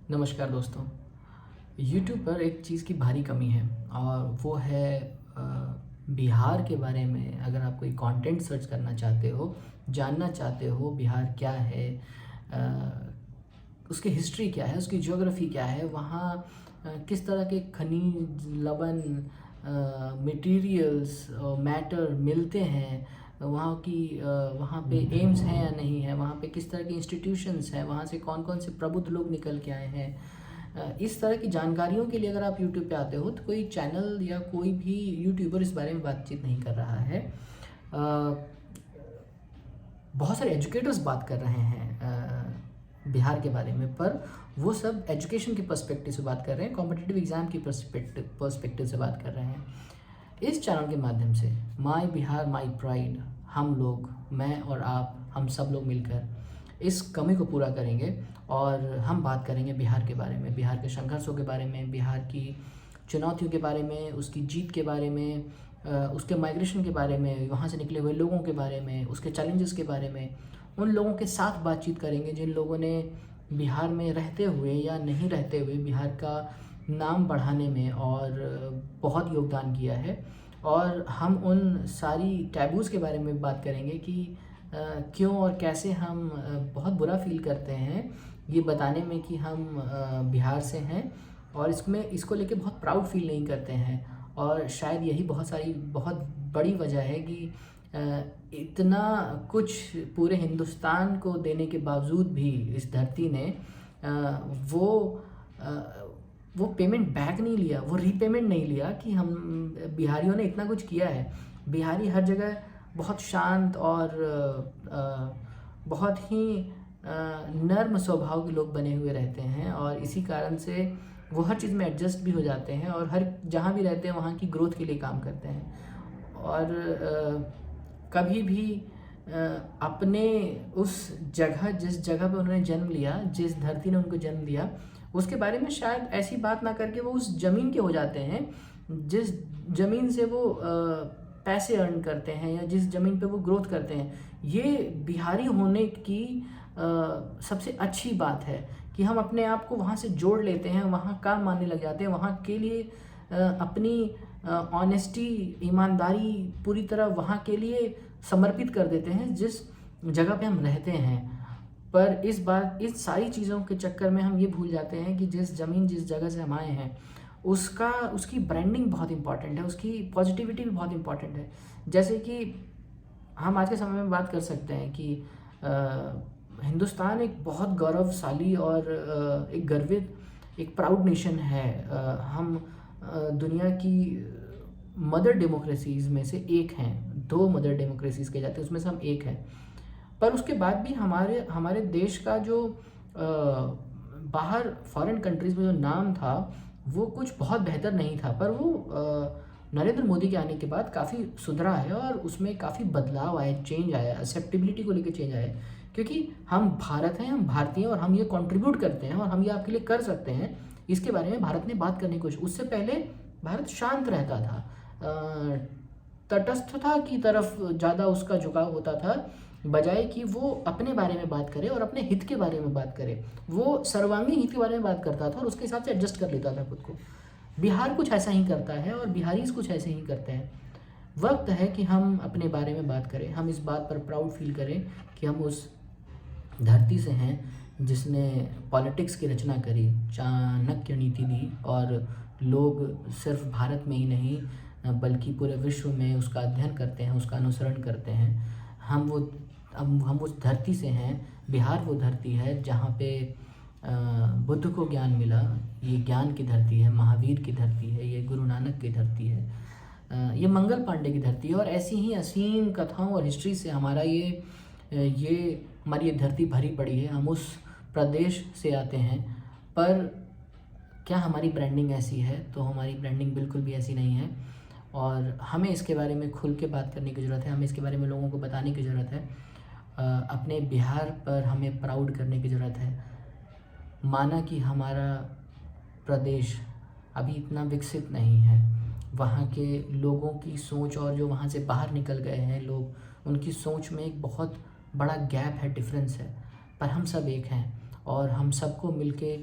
नमस्कार दोस्तों। यूट्यूब पर एक चीज़ की भारी कमी है और वो है बिहार के बारे में। अगर आप कोई कंटेंट सर्च करना चाहते हो, जानना चाहते हो बिहार क्या है, उसकी हिस्ट्री क्या है, उसकी ज्योग्राफी क्या है, वहाँ किस तरह के खनिज, लवण, मटेरियल्स, मैटर मिलते हैं, वहाँ पे एम्स हैं या नहीं है, वहाँ पे किस तरह के इंस्टीट्यूशंस हैं, वहाँ से कौन कौन से प्रबुद्ध लोग निकल के आए हैं। इस तरह की जानकारियों के लिए अगर आप यूट्यूब पे आते हो तो कोई चैनल या कोई भी यूट्यूबर इस बारे में बातचीत नहीं कर रहा है। बहुत सारे एजुकेटर्स बात कर रहे हैं बिहार के बारे में, पर वो सब एजुकेशन के पर्सपेक्टिव से बात कर रहे हैं, कॉम्पिटिटिव एग्ज़ाम की पर्सपेक्टिव से बात कर रहे हैं। इस चैनल के माध्यम से माय बिहार माय प्राइड, हम लोग, मैं और आप, हम सब लोग मिलकर इस कमी को पूरा करेंगे और हम बात करेंगे बिहार के बारे में, बिहार के संघर्षों के बारे में, बिहार की चुनौतियों के बारे में, उसकी जीत के बारे में, उसके माइग्रेशन के बारे में, वहाँ से निकले हुए लोगों के बारे में, उसके चैलेंजेस के बारे में। उन लोगों के साथ बातचीत करेंगे जिन लोगों ने बिहार में रहते हुए या नहीं रहते हुए बिहार का नाम बढ़ाने में और बहुत योगदान किया है। और हम उन सारी टैबूज़ के बारे में बात करेंगे कि क्यों और कैसे हम बहुत बुरा फील करते हैं ये बताने में कि हम बिहार से हैं और इसको लेके बहुत प्राउड फील नहीं करते हैं। और शायद यही बहुत बड़ी वजह है कि इतना कुछ पूरे हिंदुस्तान को देने के बावजूद भी इस धरती ने अ, वो अ, वो पेमेंट बैक नहीं लिया, वो रीपेमेंट नहीं लिया कि हम बिहारियों ने इतना कुछ किया है। बिहारी हर जगह बहुत शांत और बहुत ही नर्म स्वभाव के लोग बने हुए रहते हैं और इसी कारण से वो हर चीज़ में एडजस्ट भी हो जाते हैं और हर जहाँ भी रहते हैं वहाँ की ग्रोथ के लिए काम करते हैं। और कभी भी अपने उस जगह, जिस जगह पे उन्होंने जन्म लिया, जिस धरती ने उनको जन्म दिया, उसके बारे में शायद ऐसी बात ना करके वो उस ज़मीन के हो जाते हैं जिस ज़मीन से वो पैसे अर्न करते हैं या जिस ज़मीन पे वो ग्रोथ करते हैं। ये बिहारी होने की सबसे अच्छी बात है कि हम अपने आप को वहाँ से जोड़ लेते हैं, वहाँ काम मानने लग जाते हैं, वहाँ के लिए अपनी ऑनेस्टी, ईमानदारी पूरी तरह वहाँ के लिए समर्पित कर देते हैं जिस जगह पे हम रहते हैं। पर इस सारी चीज़ों के चक्कर में हम ये भूल जाते हैं कि जिस जगह से हम आए हैं उसकी ब्रांडिंग बहुत इम्पॉर्टेंट है, उसकी पॉजिटिविटी भी बहुत इम्पॉर्टेंट है। जैसे कि हम आज के समय में बात कर सकते हैं कि हिंदुस्तान एक बहुत गौरवशाली और एक गर्वित, एक प्राउड नेशन है। हम दुनिया की मदर डेमोक्रेसीज़ में से एक हैं, 2 मदर डेमोक्रेसीज़ कहे जाते हैं, उसमें से हम एक हैं। पर उसके बाद भी हमारे हमारे देश का जो बाहर फॉरेन कंट्रीज़ में जो नाम था, वो कुछ बहुत बेहतर नहीं था, पर वो नरेंद्र मोदी के आने के बाद काफ़ी सुधरा है और उसमें काफ़ी बदलाव आए, चेंज आया, एक्सेप्टेबिलिटी को लेके चेंज आया। क्योंकि हम भारत हैं, हम भारतीय हैं और हम ये कंट्रीब्यूट करते हैं और हम ये आपके लिए कर सकते हैं। इसके बारे में भारत ने बात करने की कोशिश, उससे पहले भारत शांत रहता था, तटस्थता की तरफ ज़्यादा उसका झुकाव होता था, बजाय कि वो अपने बारे में बात करे और अपने हित के बारे में बात करे। वो सर्वांगीण हित के बारे में बात करता था और उसके हिसाब से एडजस्ट कर लेता था खुद को। बिहार कुछ ऐसा ही करता है और बिहारीज़ कुछ ऐसे ही करते हैं। वक्त है कि हम अपने बारे में बात करें, हम इस बात पर प्राउड फील करें कि हम उस धरती से हैं जिसने पॉलिटिक्स की रचना करी, चाणक्य नीति दी और लोग सिर्फ भारत में ही नहीं बल्कि पूरे विश्व में उसका अध्ययन करते हैं, उसका अनुसरण करते हैं। हम उस धरती से हैं। बिहार वो धरती है जहाँ पे बुद्ध को ज्ञान मिला। ये ज्ञान की धरती है, महावीर की धरती है, ये गुरु नानक की धरती है, ये मंगल पांडे की धरती है और ऐसी ही असीम कथाओं और हिस्ट्री से हमारी ये धरती भरी पड़ी है। हम उस प्रदेश से आते हैं, पर क्या हमारी ब्रांडिंग ऐसी है? तो हमारी ब्रांडिंग बिल्कुल भी ऐसी नहीं है और हमें इसके बारे में खुल के बात करने की ज़रूरत है, हमें इसके बारे में लोगों को बताने की ज़रूरत है। अपने बिहार पर हमें प्राउड करने की ज़रूरत है। माना कि हमारा प्रदेश अभी इतना विकसित नहीं है, वहाँ के लोगों की सोच और जो वहाँ से बाहर निकल गए हैं लोग, उनकी सोच में एक बहुत बड़ा गैप है, डिफरेंस है। पर हम सब एक हैं और हम सबको मिलके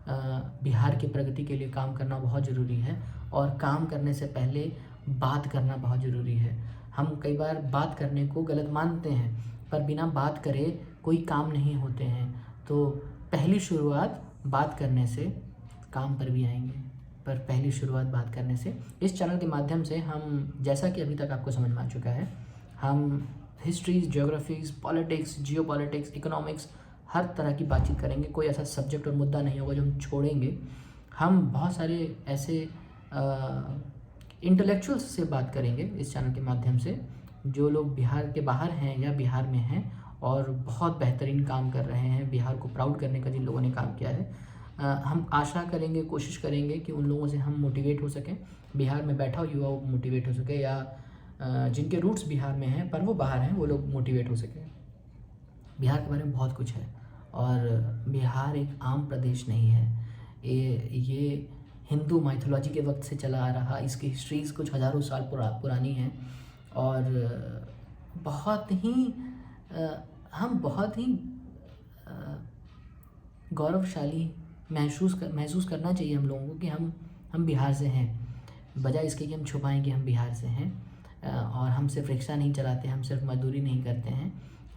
बिहार की प्रगति के लिए काम करना बहुत ज़रूरी है, और काम करने से पहले बात करना बहुत ज़रूरी है। हम कई बार बात करने को गलत मानते हैं, पर बिना बात करे कोई काम नहीं होते हैं। तो पहली शुरुआत बात करने से, काम पर भी आएंगे, पर पहली शुरुआत बात करने से। इस चैनल के माध्यम से हम, जैसा कि अभी तक आपको समझ में आ चुका है, हम हिस्ट्रीज, ज्योग्राफीज़, पॉलिटिक्स, जियोपॉलिटिक्स, इकोनॉमिक्स, हर तरह की बातचीत करेंगे। कोई ऐसा सब्जेक्ट और मुद्दा नहीं होगा जो हम छोड़ेंगे। हम बहुत सारे ऐसे इंटेलेक्चुअल्स से बात करेंगे इस चैनल के माध्यम से, जो लोग बिहार के बाहर हैं या बिहार में हैं और बहुत बेहतरीन काम कर रहे हैं, बिहार को प्राउड करने का जिन लोगों ने काम किया है। हम आशा करेंगे, कोशिश करेंगे कि उन लोगों से हम मोटिवेट हो सकें, बिहार में बैठा युवा मोटिवेट हो सके, या जिनके रूट्स बिहार में हैं पर वो बाहर हैं, वो लोग मोटिवेट हो सकें। बिहार के बारे में बहुत कुछ है, और बिहार एक आम प्रदेश नहीं है। ये हिंदू माइथोलॉजी के वक्त से चला आ रहा, इसकी हिस्ट्रीज़ कुछ हज़ारों साल पुरानी हैं, और बहुत ही हम बहुत ही गौरवशाली महसूस करना चाहिए हम लोगों को कि हम बिहार से हैं, बजाय इसके कि हम छुपाएं कि हम बिहार से हैं। और हम सिर्फ रिक्शा नहीं चलाते, हम सिर्फ मजदूरी नहीं करते हैं,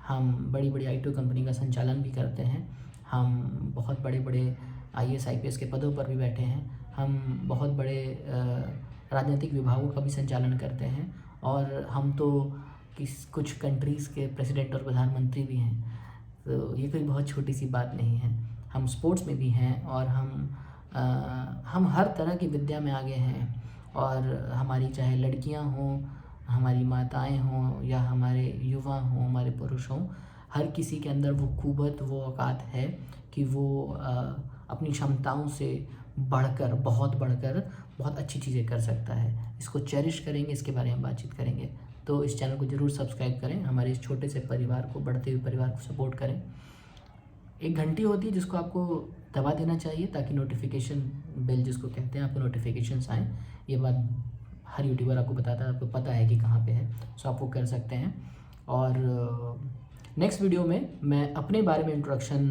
हम बड़ी बड़ी IT कंपनी का संचालन भी करते हैं, हम बहुत बड़े बड़े IAS IPS के पदों पर भी बैठे हैं, हम बहुत बड़े राजनीतिक विभागों का भी संचालन करते हैं, और हम तो कुछ कंट्रीज़ के प्रेसिडेंट और प्रधानमंत्री भी हैं। तो ये कोई बहुत छोटी सी बात नहीं है। हम स्पोर्ट्स में भी हैं, और हम हर तरह की विद्या में आगे हैं, और हमारी चाहे लड़कियां हों, हमारी माताएं हों, या हमारे युवा हों, हमारे पुरुष हों, हर किसी के अंदर वो कुवत, वो औकात है कि वो अपनी क्षमताओं से बढ़कर, बहुत अच्छी चीज़ें कर सकता है। इसको चेरिश करेंगे, इसके बारे में बातचीत करेंगे। तो इस चैनल को ज़रूर सब्सक्राइब करें, हमारे इस छोटे से परिवार को, बढ़ते हुए परिवार को सपोर्ट करें। एक घंटी होती है जिसको आपको दबा देना चाहिए, ताकि नोटिफिकेशन बेल जिसको कहते हैं, आपको नोटिफिकेशंस आएँ। ये बात हर यूट्यूबर आपको बताता है, आपको पता है कि कहाँ पे है, सो आप वो कर सकते हैं। और नेक्स्ट वीडियो में मैं अपने बारे में इंट्रोडक्शन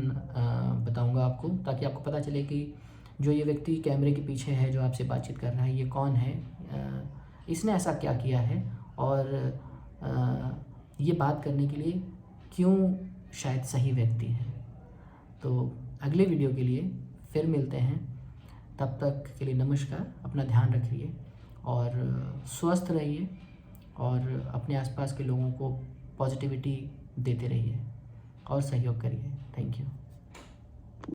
बताऊंगा आपको, ताकि आपको पता चले कि जो ये व्यक्ति कैमरे के पीछे है, जो आपसे बातचीत कर रहा है, ये कौन है, इसने ऐसा क्या किया है, और ये बात करने के लिए क्यों शायद सही व्यक्ति है। तो अगले वीडियो के लिए फिर मिलते हैं, तब तक के लिए नमस्कार। अपना ध्यान रखिए और स्वस्थ रहिए, और अपने आसपास के लोगों को पॉजिटिविटी देते रहिए और सहयोग करिए। Thank you.